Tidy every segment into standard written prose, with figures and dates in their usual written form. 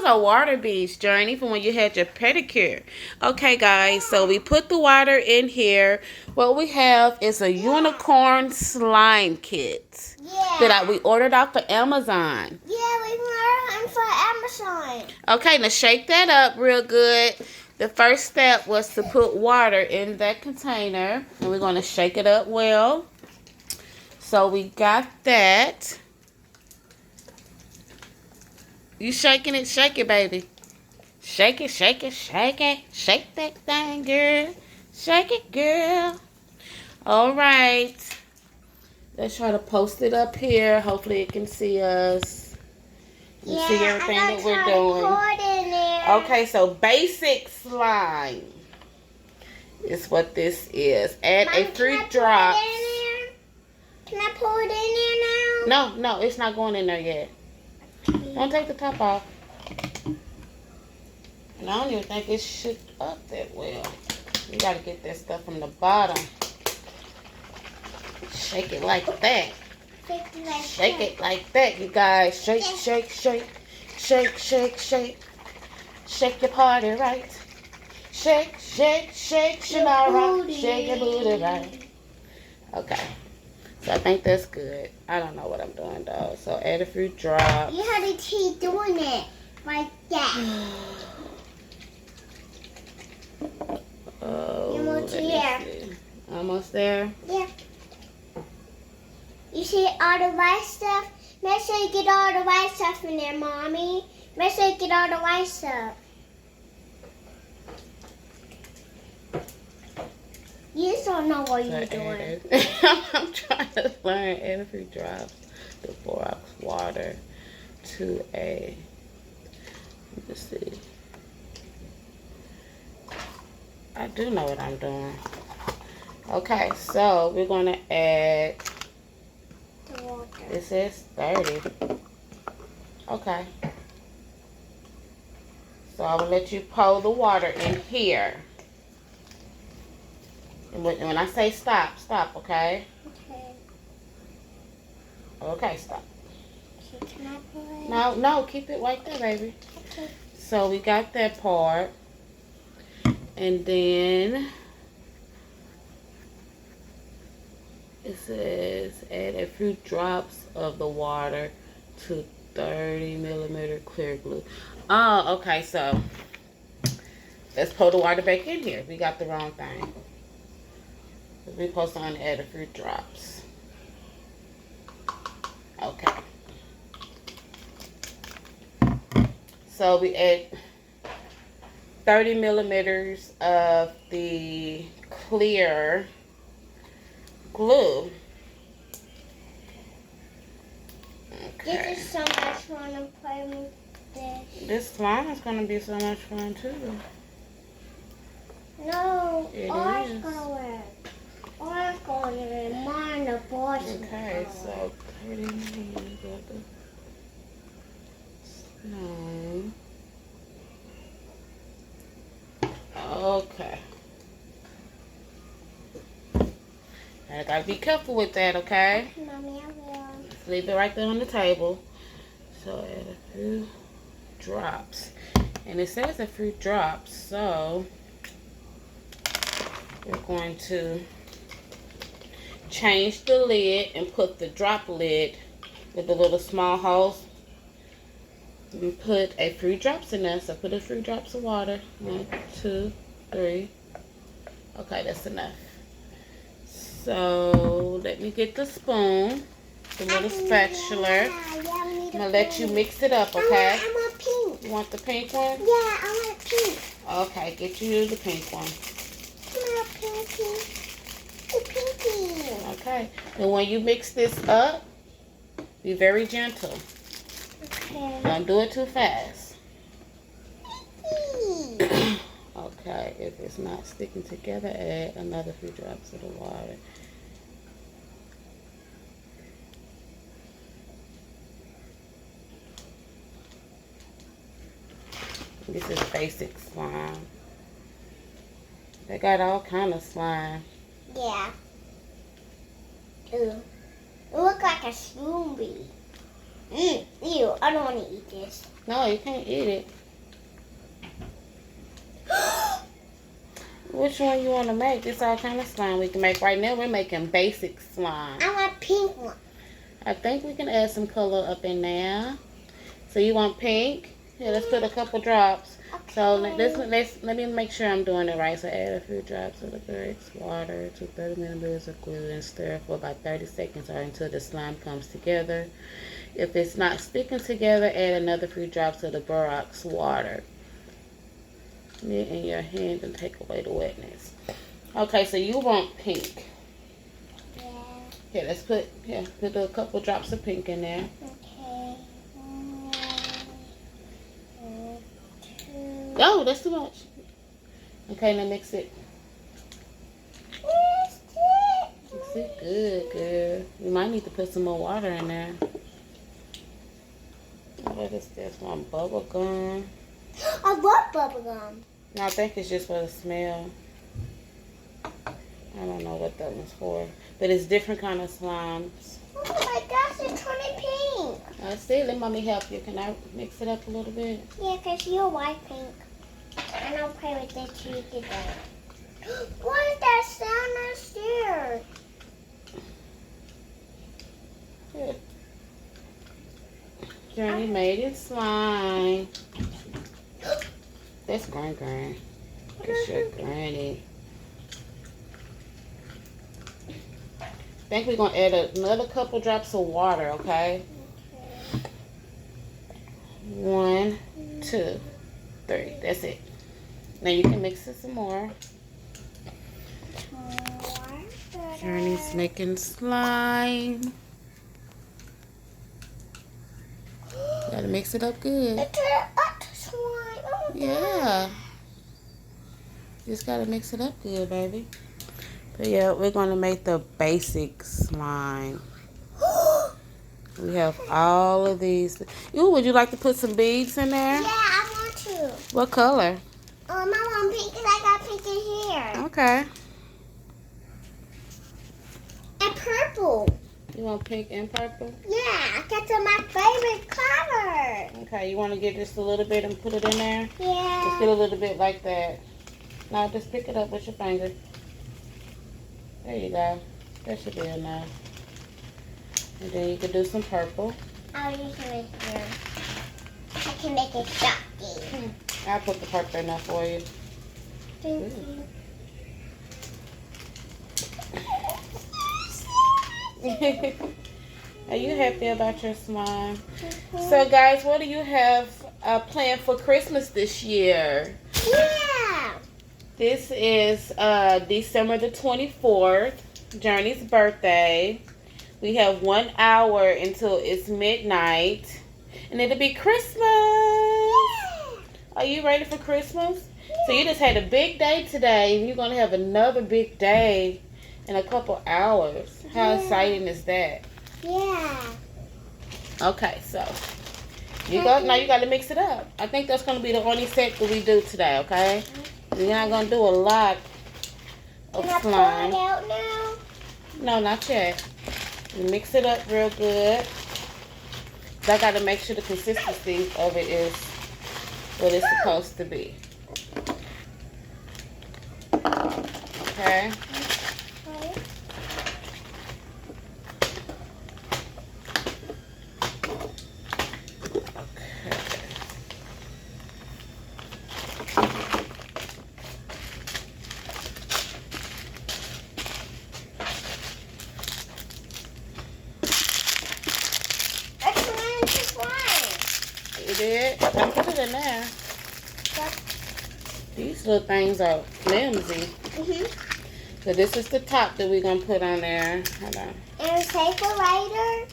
those are water beads, Journey, from when you had your pedicure. Okay, guys, so we put the water in here. What we have is a unicorn slime kit that we ordered off of Amazon. Yeah, we ordered for Amazon. Okay, now shake that up real good. The first step was to put water in that container, and we're going to shake it up well. So we got that. You shaking it? Shake it, baby. Shake it, shake it, shake it. Shake that thing, girl. Shake it, girl. All right. Let's try to post it up here. Hopefully it can see us. You see everything that we're doing. Okay, so basic slime is what this is. Add a fruit drop. Can I pour it in there now? No, it's not going in there yet. Don't take the top off. And I don't even think it's shook up that well. You gotta get that stuff from the bottom. Shake it like that. Shake it like that, you guys. Shake, shake, shake. Shake, shake, shake. Shake your party right. Shake, shake, shake, Shimara. Shake your booty right. Okay. So I think that's good. I don't know what I'm doing though. So add a fruit drop. You had to keep doing it like that. Oh, almost here. Almost there? Yeah. You see all the white stuff? Make sure you get all the white stuff in there, Mommy. Make sure you get all the white stuff. You just don't know what you're doing. I'm trying to learn. Add a few drops of borax water to a, let's see. I do know what I'm doing. Okay, so we're going to add, The water. it says 30. Okay. So I will let you pour the water in here. And when I say stop, stop, okay? Okay. Okay, stop. Okay, can I pour it? No, keep it right there, baby. Okay. So we got that part. And then it says add a few drops of the water to 30mm clear glue. Oh, okay, so let's pour the water back in here. We got the wrong thing. We're supposed to only add a few drops. Okay. So we add 30mm of the clear glue. Okay. This is so much fun to play with this. This slime is going to be so much fun too. No, It ours is. gonna work. Ours gonna work. Mine, the boss is Okay, gonna so 30mm of the slime. Okay. I gotta be careful with that, okay? Mommy, I will. Just leave it right there on the table. So add a few drops. And it says a few drops, so we're going to change the lid and put the drop lid with the little small holes and put a few drops in there. So put a few drops of water. 1, 2, 3. Okay, that's enough. So let me get the spoon, the little spatula. I'm gonna let you mix it up, okay? I want pink. You want the pink one? Yeah, I want pink. Okay, get you the pink one. I want pinky. The pinky. Okay, and when you mix this up, be very gentle. Okay. Don't do it too fast. Pinky. Okay, if it's not sticking together, add another few drops of the water. This is basic slime. They got all kind of slime. Yeah. Ooh. It looks like a spoon bee. Ew, I don't want to eat this. No, you can't eat it. Which one you want to make? There's all kind of slime we can make. Right now, we're making basic slime. I want pink one. I think we can add some color up in there. So you want pink? Yeah, let's put a couple drops. Okay. So let me make sure I'm doing it right. So add a few drops of the bricks, water to 30 milliliters of glue, and stir for about 30 seconds or until the slime comes together. If it's not sticking together, add another few drops of the borax water. Knit in your hand and take away the wetness. Okay, so you want pink. Yeah. Here, let's put a couple drops of pink in there. Okay. 1, 2. Oh, that's too much. Okay, now mix it. Mix it good, girl. You might need to put some more water in there. What is this one? Bubble gum. I love bubble gum. No, I think it's just for the smell. I don't know what that one's for. But it's different kind of slimes. Oh my gosh, it's turning pink. I see. Let mommy help you. Can I mix it up a little bit? Yeah, because you're white pink. And I'll play with this tree today. What is that sound upstairs? Good. Journey made it slime. That's green. That's your granny. I think we're going to add another couple drops of water, okay? 1, 2, 3. That's it. Now you can mix it some more. Journey's making slime. Gotta mix it up good. It turned up to slime. Oh, Yeah. Just gotta mix it up good, baby. But yeah, we're gonna make the basic slime. We have all of these. Ooh, would you like to put some beads in there? Yeah, I want to. What color? I want pink because I got pink in here. Okay. And purple. You want pink and purple? Yeah, that's my favorite color. Okay, you want to get just a little bit and put it in there? Yeah. Just get a little bit like that. Now just pick it up with your finger. There you go. That should be enough. And then you can do some purple. I'll use it here. I can make it shocking. I'll put the purple in there for you. Thank you. Are you happy about your slime? So guys, what do you have planned for Christmas this year? Yeah. This is December the 24th, Journey's birthday. We have 1 hour until it's midnight, and it'll be Christmas. Are you ready for Christmas? So you just had a big day today, and you're going to have another big day in a couple hours. How exciting is that? Yeah. Okay, so now you got to mix it up. I think that's going to be the only set that we do today, okay? We're not going to do a lot of Can I slime. pull it out now? No, not yet. You mix it up real good. I got to make sure the consistency of it is what it's supposed to be. Okay. You did? I put it in there. These little things are flimsy. So this is the top that we're going to put on there. Hold on. And a paper lighter.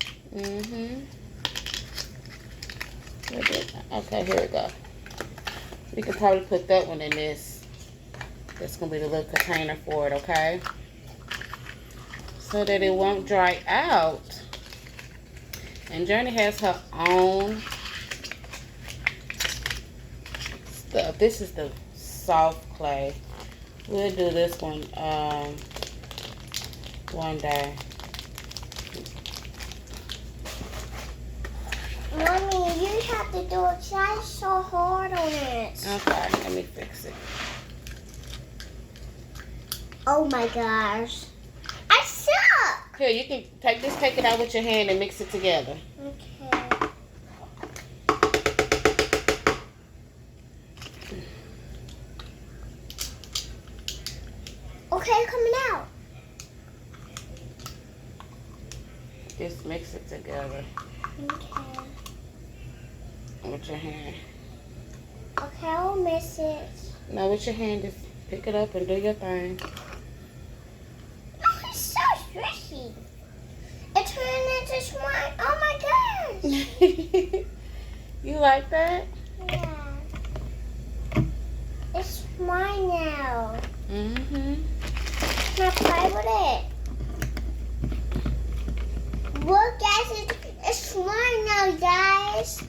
Okay, here we go. We can probably put that one in this. That's going to be the little container for it, okay? So that it won't dry out. And Journey has her own stuff. This is the soft clay. We'll do this one one day. Mommy, you have to do it. Try so hard on it. Okay, let me fix it. Oh my gosh. I suck. Here, you can take it out with your hand and mix it together. Okay. Okay, coming out. Just mix it together Okay. with your hand. Okay, I'll miss it. No, with your hand, just pick it up and do your thing. Oh, it's so stretchy. It turned into slime. Oh my gosh. You like that? Yeah. It's mine now. Mm-hmm. Can I play with it? Look, guys, it's slime now, guys.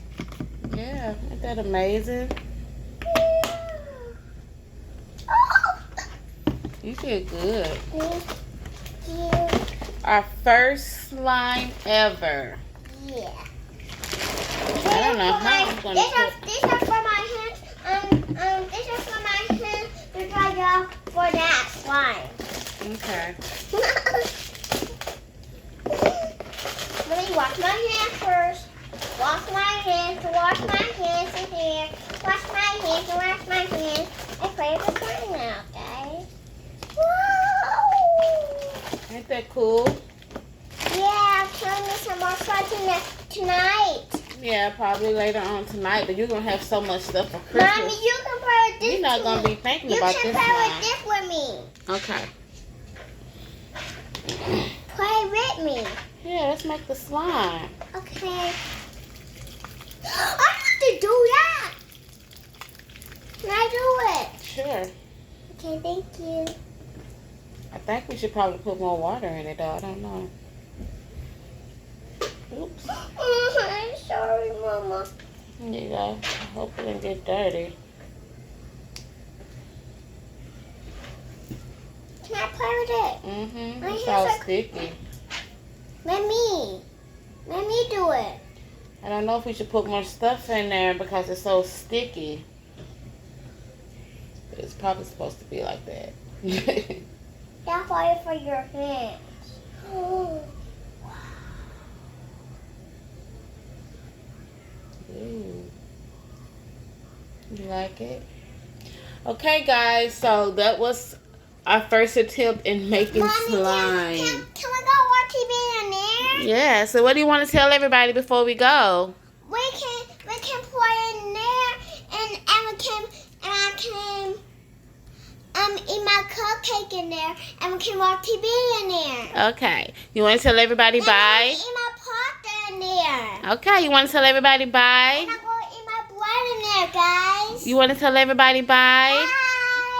Yeah, isn't that amazing? Yeah. Oh. You did good. Thank you. Our first slime ever. Yeah. I don't know how I'm gonna put. These are for my hands. These are for my hands to dry off for that slime. Okay. Let me wash my hands first. Wash my hands, wash my hands in here. Wash my hands, wash my hands. I play with slime now, guys. Whoa! Ain't that cool? Yeah, I'm playing with some more slime tonight. Yeah, probably later on tonight, but you're gonna have so much stuff for Mommy, Christmas. you can play with this. You're not gonna too. be thinking You about can this play slime. with this with me. Okay. Play with me. Yeah, let's make the slime. Okay. I have to do that. Can I do it? Sure. Okay, thank you. I think we should probably put more water in it, though. I don't know. Oops. I'm sorry, Mama. There you go. I hope it didn't get dirty. Can I play with it? Mm-hmm. My It's hands all are- sticky. Let me do it. I don't know if we should put more stuff in there because it's so sticky. But it's probably supposed to be like that. That's why it's for your hands. Ooh. You like it? Okay, guys. So that was our first attempt in making Mommy, slime. can we go watch TV in there? Yeah. So what do you want to tell everybody before we go? We can play in there and I can eat my cupcake in there and we can watch TV in there. Okay. You want to tell everybody And bye? I'm gonna eat my pasta in there. Okay. You want to tell everybody bye? And I'm gonna eat my blood in there, guys. You want to tell everybody bye?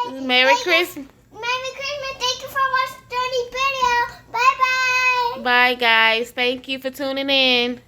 Bye. Merry Christmas. Merry Christmas. Thank you for watching the video. Bye bye. Bye, guys. Thank you for tuning in.